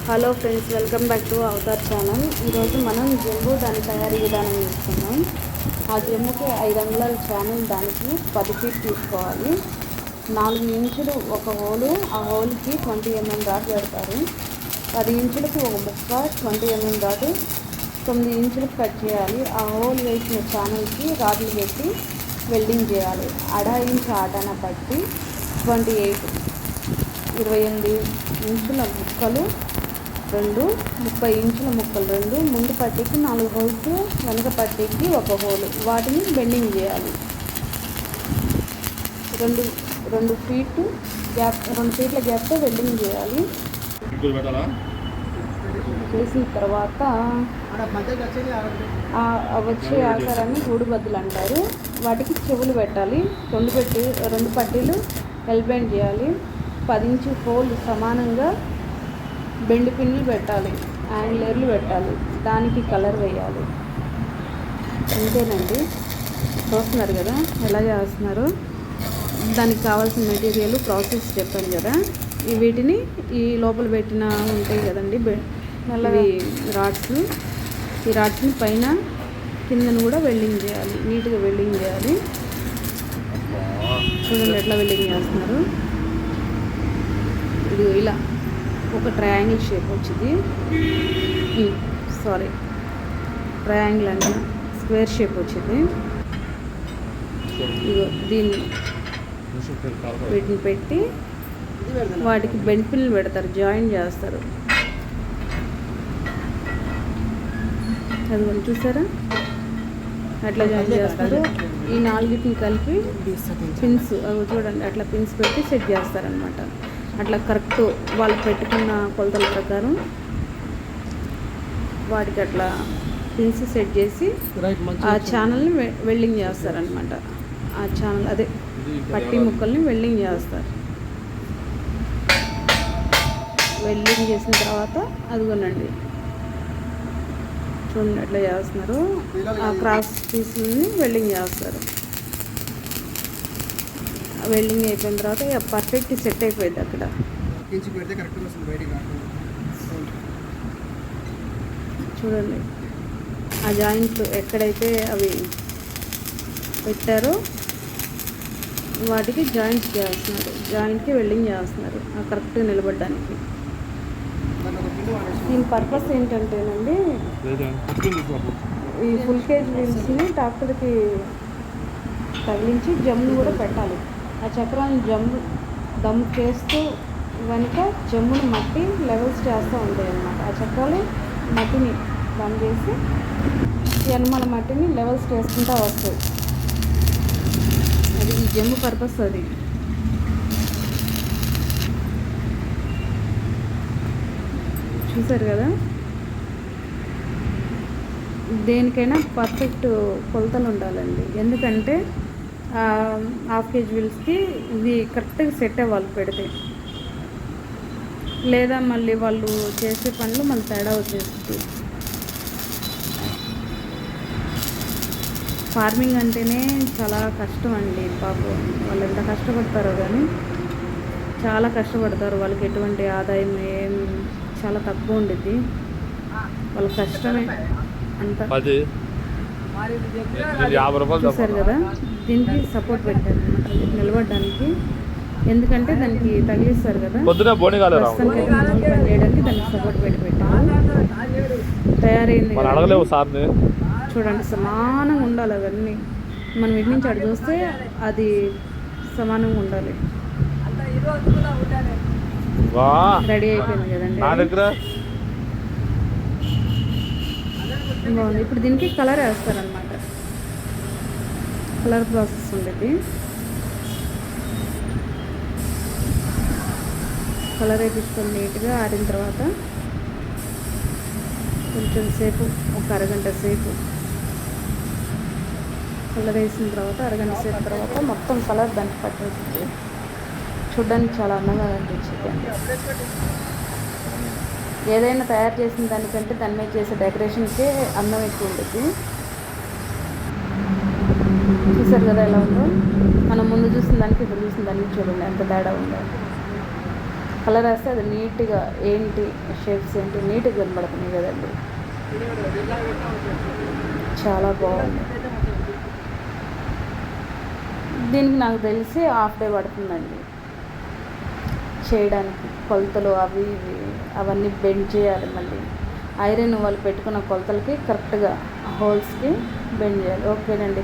Hello friends, welcome back to Avatar channel. ఈరోజు మనం జంబు దాని తయారీ విధానం చూస్తున్నాం. ఆ జంబుకి 5 అంగుళాల ఛానల్, దానికి 10 ఫీట్ తీసుకోవాలి. 4 ఇంచులు ఒక హోలు, ఆ హోల్కి 20 mm రాడ్ పెడతారు. 10 ఇంచులకు ఒక ముక్క 20 mm రాడ్ 9 ఇంచులకు కట్ చేయాలి. ఆ హోల్ వేసిన ఛానల్కి రాడ్లు పెట్టి వెల్డింగ్ చేయాలి. 1/2 ఇంచు ఆటాన పట్టి 28 ఇంచుల ముక్కలు 2, 30 ఇంచుల ముక్కలు 2, ముందు పట్టీకి 4 హోల్స్, వెనక పట్టీకి 1 హోలు, వాటిని బెండింగ్ చేయాలి. 2 ఫీట్ల గ్యాప్తో వెల్డింగ్ చేయాలి. చేసిన తర్వాత వచ్చే ఆకారాన్ని గూడుబద్దులు అంటారు. వాటికి చెవులు పెట్టాలి. 2 పట్టీలు ఎల్బెండ్ చేయాలి. 10 ఇంచు హోల్ సమానంగా బెండ్ పిన్నులు పెట్టాలి, యాంగిలర్లు పెట్టాలి, దానికి కలర్ వేయాలి. అంతేనండి. చూస్తున్నారు కదా ఎలా చేస్తున్నారు. దానికి కావాల్సిన మెటీరియల్ ప్రాసెస్ చెప్పాను కదా. వీటిని ఈ లోపల పెట్టిన ఉంటాయి కదండి నల్లవి రాడ్స్. ఈ రాడ్స్ని పైన కిందను కూడా వెల్డింగ్ చేయాలి, నీట్గా వెల్డింగ్ చేయాలి. చూడండి ఎట్లా వెల్డింగ్ చేస్తున్నారు. ఇది ఇలా ఒక ట్రయాంగిల్ షేప్ వచ్చింది. ట్రయాంగిల్ అంటే స్క్వేర్ షేప్ వచ్చింది. ఇగో వీటిని పెట్టి వాటికి బెండ్ పిన్లు పెడతారు, జాయిన్ చేస్తారు. అది చూసారా అట్లా జాయిన్ చేస్తారు. ఈ 4 కలిపి పిన్స్ చూడండి అట్లా పిన్స్ పెట్టి సెట్ చేస్తారనమాట. అట్లా కరెక్ట్ వాళ్ళు పెట్టుకున్న కొలతల ప్రకారం వాటికి అట్లా పిన్స్ సెట్ చేసి ఆ ఛానల్ని వెల్డింగ్ చేస్తారనమాట. ఆ ఛానల్ అదే పట్టి ముక్కల్ని వెల్డింగ్ చేస్తారు. వెల్డింగ్ చేసిన తర్వాత అదిగోనండి చూడండి అట్లా చేస్తున్నారు. ఆ క్రాస్ పీస్ని వెల్డింగ్ చేస్తారు. వెల్డింగ్ అయిపోయిన తర్వాత పర్ఫెక్ట్ సెట్ అయిపోయింది. అక్కడ చూడండి ఆ జాయింట్లు ఎక్కడైతే అవి పెట్టారో వాటికి జాయింట్స్ చేస్తున్నారు, జాయింట్కి వెల్డింగ్ చేస్తున్నారు కరెక్ట్గా నిలబడడానికి. దీని పర్పస్ ఏంటంటేనండి, ఈ ఫుల్ కేజ్ వీల్స్ని ట్రాక్టర్కి తగిలించి జమ్ను కూడా పెట్టాలి. ఆ చక్రాలను దమ్ చేస్తూ వెనుక జమ్మును మట్టి లెవెల్స్ చేస్తూ ఉంటాయి అన్నమాట. ఆ చక్రాలు మట్టిని దమ్ చేసి ఎనమల మట్టిని లెవెల్స్ చేసుకుంటూ వస్తాయి. అది ఈ జమ్ము పర్పస్. అది చూసారు కదా. దేనికైనా పర్ఫెక్ట్ కొలతలు ఉండాలండి. ఎందుకంటే 1/2 kg వీల్స్కి ఇది కరెక్ట్గా సెట్ అవ్వాలి పెడితే, లేదా మళ్ళీ వాళ్ళు చేసే పనులు మళ్ళీ తేడా వచ్చేస్తుంది. ఫార్మింగ్ అంటేనే చాలా కష్టం అండి. పాపం వాళ్ళు ఎంత కష్టపడతారో కానీ చాలా కష్టపడతారు. వాళ్ళకి ఎటువంటి ఆదాయం చాలా తక్కువ ఉండిద్ది. వాళ్ళ కష్టమే అంత. చూసారు కదా, దీనికి సపోర్ట్ పెట్టారు నిలబడడానికి. ఎందుకంటే దానికి తగిలిస్తారు కదా, చేయడానికి దానికి సపోర్ట్ పెట్టారు. తయారైంది చూడండి. సమానంగా ఉండాలి అవన్నీ. మనం ఇటు నుంచి అటు చూస్తే అది సమానంగా ఉండాలి. రెడీ అయిపోయింది కదండి. బాగుంది. ఇప్పుడు దీనికి కలర్ వేస్తారనమాట. కలర్ ప్రాసెస్ ఉండేది. కలర్ వేయించుకొని నీట్గా ఆరిన తర్వాత కొంచెం సేపు, ఒక అరగంట సేపు కలర్ వేసిన తర్వాత అరగంట సేపు తర్వాత మొత్తం కలర్ దానికి పట్టేస్తుంది. చూడ్డానికి చాలా అందంగా అనిపించింది. ఏదైనా తయారు చేసిన దానికంటే దాని మీద చేసే డెకరేషన్కే అందం ఎక్కువ ఉంటుంది. చూసారు కదా ఎలా ఉందో. మనం ముందు చూసిన దానికి ఇప్పుడు చూసిన దానికి చూడండి ఎంత తేడా ఉందో. కలర్ వేస్తే అది నీట్గా ఏంటి షేప్స్ ఏంటి నీట్గా కనబడుతున్నాయి కదండి. చాలా బాగుంది. దీనికి నాకు తెలిసి హాఫ్ డే పడుతుందండి చేయడానికి. కొలతలు అవి ఇవి అవన్నీ బెండ్ చేయాలి. మళ్ళీ ఐరన్ వాళ్ళు పెట్టుకున్న కొలతలకి కరెక్ట్గా హోల్స్కి బెండ్ చేయాలి. ఓకేనండి.